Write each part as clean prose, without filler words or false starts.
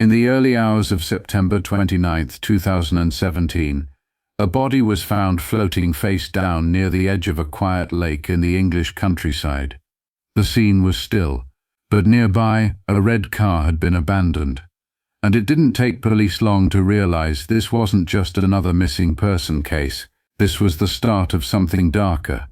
In the early hours of September 29, 2017, a body was found floating face down near the edge of a quiet lake in the English countryside. The scene was still, but nearby a red car had been abandoned. And it didn't take police long to realize this wasn't just another missing person case. This was the start of something darker.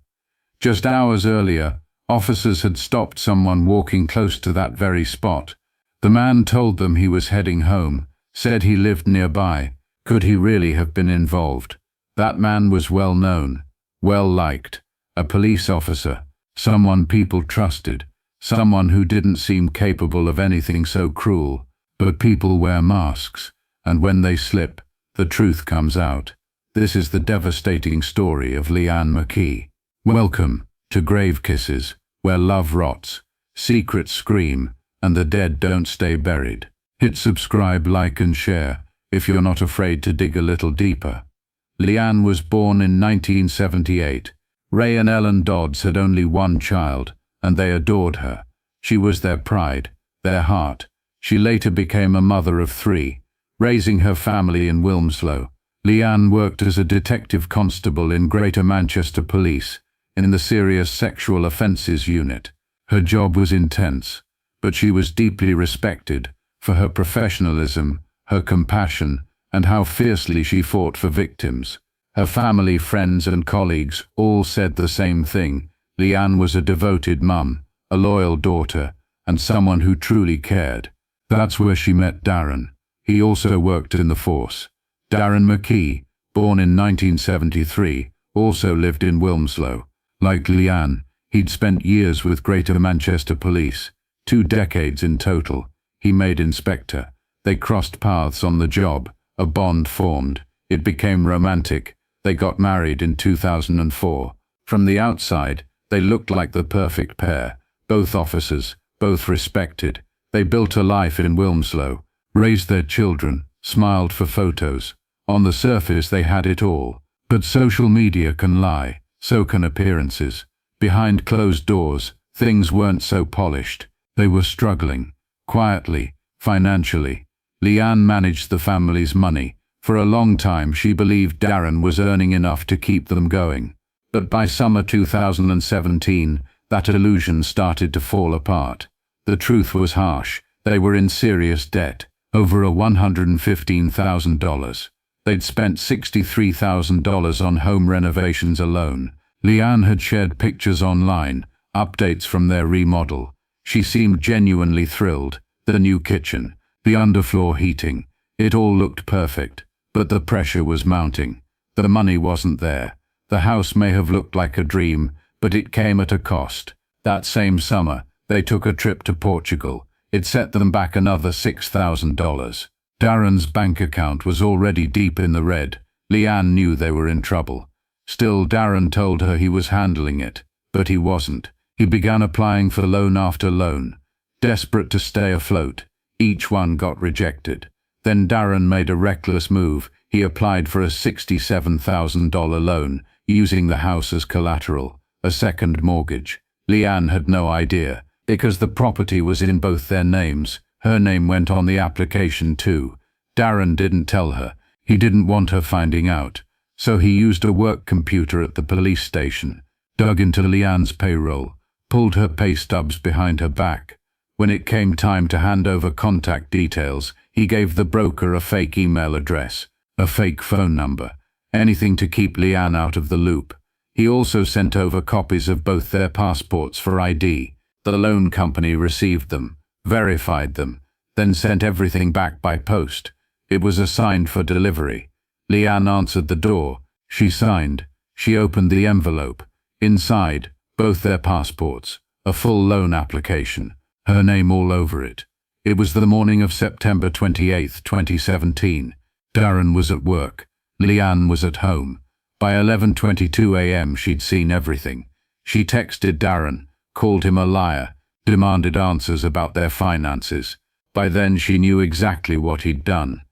Just hours earlier, officers had stopped someone walking close to that very spot. The man told them he was heading home, said he lived nearby. Could he really have been involved? That man was well known, well liked, a police officer, someone people trusted, someone who didn't seem capable of anything so cruel. But people wear masks, and when they slip, the truth comes out. This is the devastating story of Leanne McKee. Welcome to Grave Kisses, where love rots, secrets scream, and the dead don't stay buried. Hit subscribe, like and share, if you're not afraid to dig a little deeper. Leanne was born in 1978. Ray and Ellen Dodds had only one child, and they adored her. She was their pride, their heart. She later became a mother of 3, raising her family in Wilmslow. Leanne worked as a detective constable in Greater Manchester Police, in the Serious Sexual Offences Unit. Her job was intense, but she was deeply respected for her professionalism, her compassion, and how fiercely she fought for victims. Her family, friends, and colleagues all said the same thing. Leanne was a devoted mum, a loyal daughter, and someone who truly cared. That's where she met Darren. He also worked in the force. Darren McKee, born in 1973, also lived in Wilmslow. Like Leanne, he'd spent years with Greater Manchester Police, 2 decades in total. He made inspector. They crossed paths on the job. A bond formed. It became romantic. They got married in 2004. From the outside, they looked like the perfect pair. Both officers, both respected. They built a life in Wilmslow, raised their children, smiled for photos. On the surface they had it all. But social media can lie, so can appearances. Behind closed doors, things weren't so polished. They were struggling, quietly, financially. Leanne managed the family's money. For a long time she believed Darren was earning enough to keep them going. But by summer 2017, that illusion started to fall apart. The truth was harsh. They were in serious debt, over $115,000. They'd spent $63,000 on home renovations alone. Leanne had shared pictures online, updates from their remodel. She seemed genuinely thrilled. The new kitchen, the underfloor heating, it all looked perfect. But the pressure was mounting. The money wasn't there. The house may have looked like a dream, but it came at a cost. That same summer, they took a trip to Portugal. It set them back another $6,000. Darren's bank account was already deep in the red. Leanne knew they were in trouble. Still, Darren told her he was handling it, but he wasn't. He began applying for loan after loan, desperate to stay afloat. Each one got rejected. Then Darren made a reckless move. He applied for a $67,000 loan, using the house as collateral, a second mortgage. Leanne had no idea. Because the property was in both their names, her name went on the application too. Darren didn't tell her. He didn't want her finding out. So he used a work computer at the police station, dug into Leanne's payroll, pulled her pay stubs behind her back. When it came time to hand over contact details, he gave the broker a fake email address, a fake phone number, anything to keep Leanne out of the loop. He also sent over copies of both their passports for ID. The loan company received them, verified them, then sent everything back by post. It was assigned for delivery. Leanne answered the door. She signed. She opened the envelope. Inside, both their passports, a full loan application, her name all over it. It was the morning of September 28, 2017. Darren was at work. Leanne was at home. By 11:22 a.m. she'd seen everything. She texted Darren, called him a liar, demanded answers about their finances. By then she knew exactly what he'd done.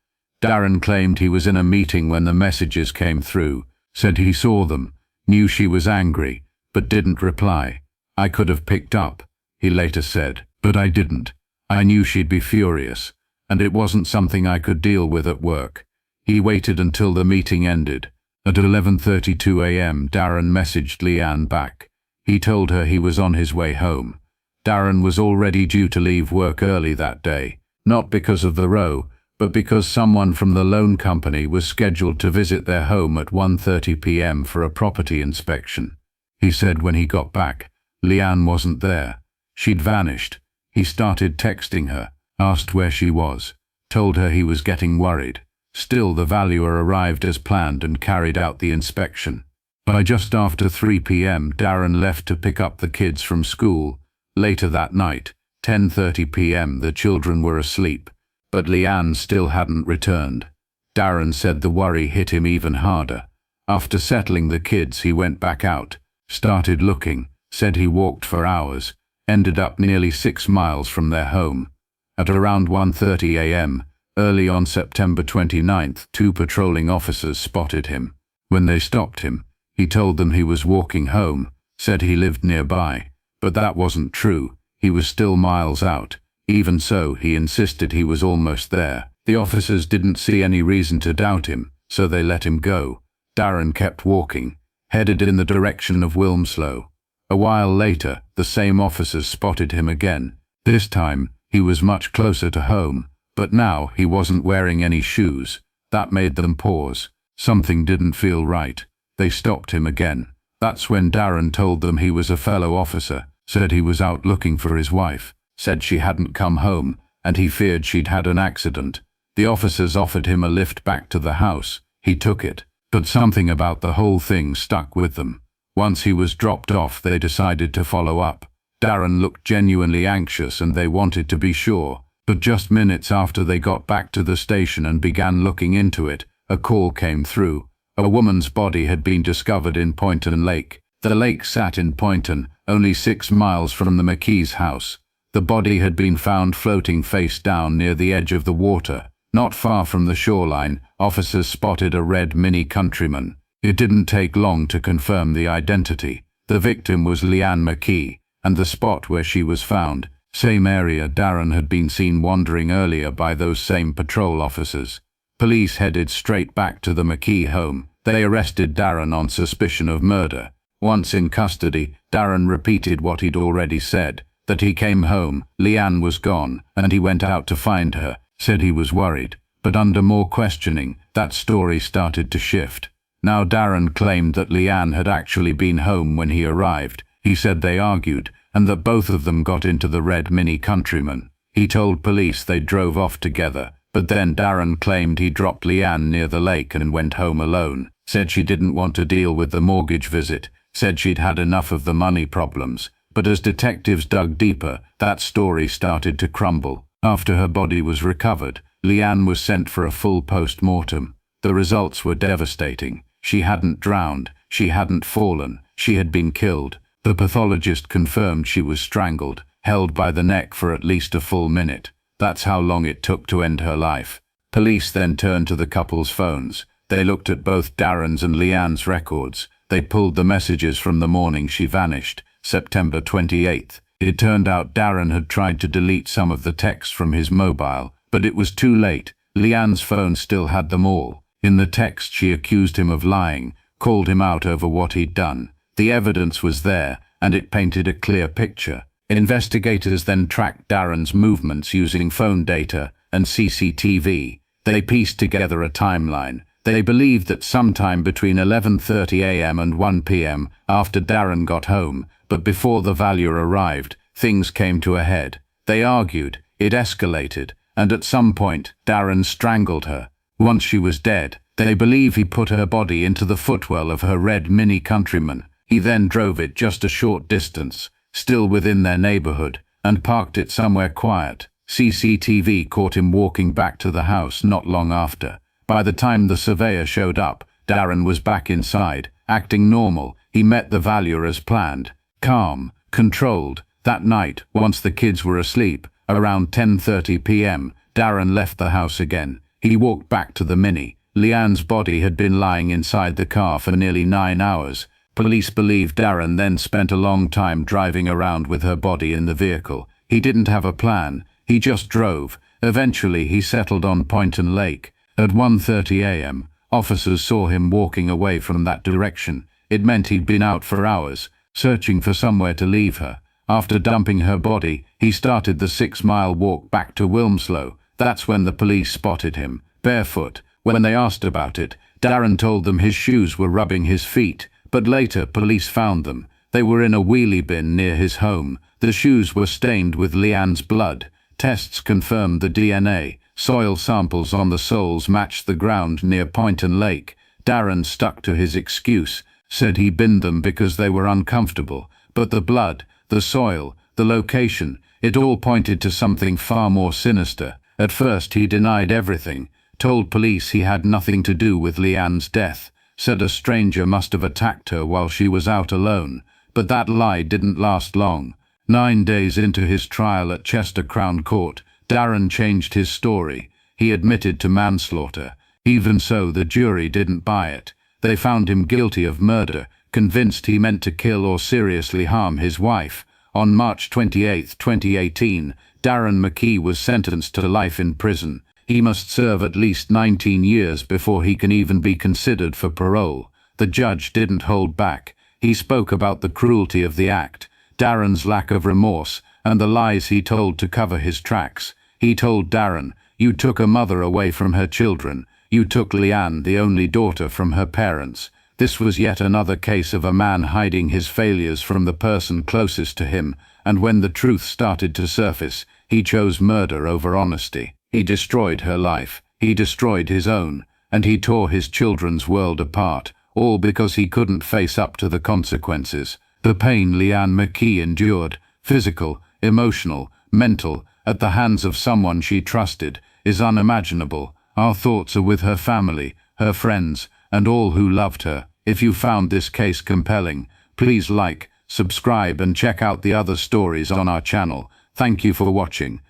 Darren claimed he was in a meeting when the messages came through, said he saw them, knew she was angry, but didn't reply. "I could have picked up," he later said, "but I didn't. I knew she'd be furious. and it wasn't something I could deal with at work. He waited until the meeting ended. At 11:32 a.m., Darren messaged Leanne back. He told her he was on his way home. Darren was already due to leave work early that day, not because of the row, but because someone from the loan company was scheduled to visit their home at 1:30 p.m. for a property inspection. He said when he got back, Leanne wasn't there. She'd vanished. He started texting her, asked where she was, told her he was getting worried. Still, the valuer arrived as planned and carried out the inspection. By just after 3 p.m., Darren left to pick up the kids from school. Later that night, 10:30 p.m., the children were asleep, but Leanne still hadn't returned. Darren said the worry hit him even harder. After settling the kids, he went back out, started looking, said he walked for hours, ended up nearly 6 miles from their home. At around 1:30 a.m., early on September 29th, 2 patrolling officers spotted him. When they stopped him, he told them he was walking home, said he lived nearby, but that wasn't true. He was still miles out. Even so, he insisted he was almost there. The officers didn't see any reason to doubt him, so they let him go. Darren kept walking, headed in the direction of Wilmslow. A while later, the same officers spotted him again. This time, he was much closer to home, but now he wasn't wearing any shoes. That made them pause. Something didn't feel right. They stopped him again. That's when Darren told them he was a fellow officer, said he was out looking for his wife, said she hadn't come home, and he feared she'd had an accident. The officers offered him a lift back to the house. He took it, but something about the whole thing stuck with them. Once he was dropped off, they decided to follow up. Darren looked genuinely anxious and they wanted to be sure. But just minutes after they got back to the station and began looking into it, a call came through. A woman's body had been discovered in Poynton Lake. The lake sat in Poynton, only 6 miles from the McKee's house. The body had been found floating face down near the edge of the water. Not far from the shoreline, officers spotted a red Mini Countryman. It didn't take long to confirm the identity. The victim was Leanne McKee, and the spot where she was found, same area Darren had been seen wandering earlier by those same patrol officers. Police headed straight back to the McKee home. They arrested Darren on suspicion of murder. Once in custody, Darren repeated what he'd already said, that he came home, Leanne was gone, and he went out to find her, said he was worried. But under more questioning, that story started to shift. Now Darren claimed that Leanne had actually been home when he arrived. He said they argued, and that both of them got into the red Mini Countryman. He told police they drove off together, but then Darren claimed he dropped Leanne near the lake and went home alone, said she didn't want to deal with the mortgage visit, said she'd had enough of the money problems. But as detectives dug deeper, that story started to crumble. After her body was recovered, Leanne was sent for a full post-mortem. The results were devastating. She hadn't drowned, she hadn't fallen, she had been killed. The pathologist confirmed she was strangled, held by the neck for at least a full minute. That's how long it took to end her life. Police then turned to the couple's phones. They looked at both Darren's and Leanne's records. They pulled the messages from the morning she vanished, September 28th. It turned out Darren had tried to delete some of the texts from his mobile, but it was too late. Leanne's phone still had them all. In the text she accused him of lying, called him out over what he'd done. The evidence was there, and it painted a clear picture. Investigators then tracked Darren's movements using phone data and CCTV. They pieced together a timeline. They believed that sometime between 11:30 a.m. and 1 p.m. after Darren got home, but before the valuer arrived, things came to a head. They argued, it escalated, and at some point, Darren strangled her. Once she was dead, they believe he put her body into the footwell of her red Mini Countryman. He then drove it just a short distance, still within their neighborhood, and parked it somewhere quiet. CCTV caught him walking back to the house not long after. By the time the surveyor showed up, Darren was back inside, acting normal. He met the valuer as planned, calm, controlled. That night, once the kids were asleep, around 10:30 p.m., Darren left the house again. He walked back to the Mini. Leanne's body had been lying inside the car for nearly 9 hours. Police believe Darren then spent a long time driving around with her body in the vehicle. He didn't have a plan. He just drove. Eventually he settled on Poynton Lake. At 1:30 a.m., officers saw him walking away from that direction. It meant he'd been out for hours, searching for somewhere to leave her. After dumping her body, he started the 6-mile walk back to Wilmslow. That's when the police spotted him, barefoot. When they asked about it, Darren told them his shoes were rubbing his feet, but later police found them. They were in a wheelie bin near his home. The shoes were stained with Leanne's blood. Tests confirmed the DNA. Soil samples on the soles matched the ground near Poynton Lake. Darren stuck to his excuse, said he binned them because they were uncomfortable. But the blood, the soil, the location, it all pointed to something far more sinister. At first he denied everything, told police he had nothing to do with Leanne's death, said a stranger must have attacked her while she was out alone. But that lie didn't last long. 9 days into his trial at Chester Crown Court, Darren changed his story. He admitted to manslaughter. Even so, the jury didn't buy it. They found him guilty of murder, convinced he meant to kill or seriously harm his wife. On March 28, 2018, Darren McKee was sentenced to life in prison. He must serve at least 19 years before he can even be considered for parole. The judge didn't hold back. He spoke about the cruelty of the act, Darren's lack of remorse, and the lies he told to cover his tracks. He told Darren, "You took a mother away from her children. You took Leanne, the only daughter, from her parents." This was yet another case of a man hiding his failures from the person closest to him, and when the truth started to surface, he chose murder over honesty. He destroyed her life, he destroyed his own, and he tore his children's world apart, all because he couldn't face up to the consequences. The pain Leanne McKee endured, physical, emotional, mental, at the hands of someone she trusted, is unimaginable. Our thoughts are with her family, her friends, and all who loved her. If you found this case compelling, please like, subscribe and check out the other stories on our channel. Thank you for watching.